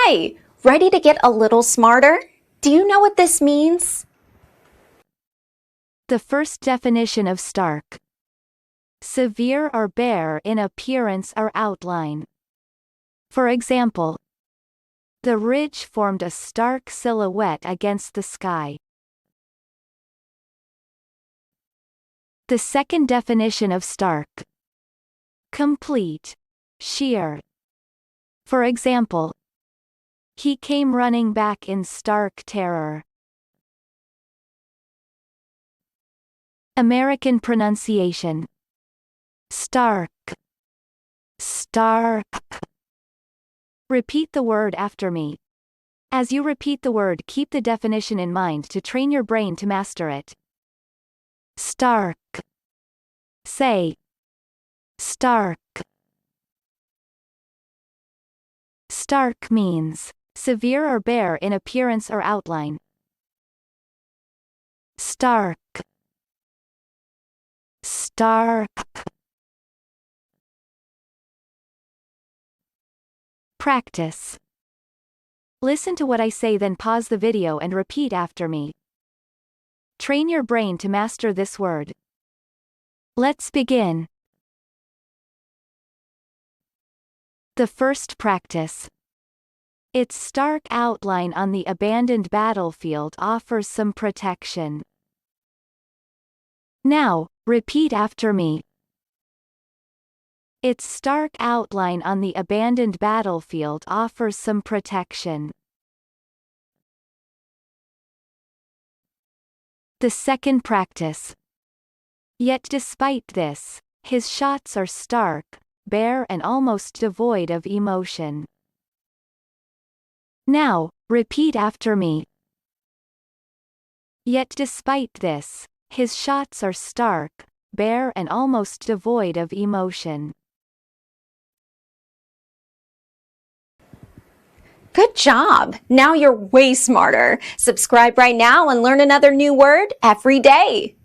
Hi, ready to get a little smarter? Do you know what this means? The first definition of stark. Severe or bare in appearance or outline. For example, the ridge formed a stark silhouette against the sky. The second definition of stark. Complete. Sheer. For example, he came running back in stark terror. American pronunciation. Stark. Stark. Repeat the word after me. As you repeat the word, keep the definition in mind to train your brain to master it. Stark. Say. Stark. Stark means severe or bare in appearance or outline. Stark. Stark. Practice. Listen to what I say, then pause the video and repeat after me. Train your brain to master this word. Let's begin. The first practice. Its stark outline on the abandoned battlefield offers some protection. Now, repeat after me. Its stark outline on the abandoned battlefield offers some protection. The second practice. Yet despite this, his shots are stark, bare and almost devoid of emotion. Now, repeat after me. Yet despite this, his shots are stark, bare and almost devoid of emotion. Good job! Now you're way smarter. Subscribe right now and learn another new word every day.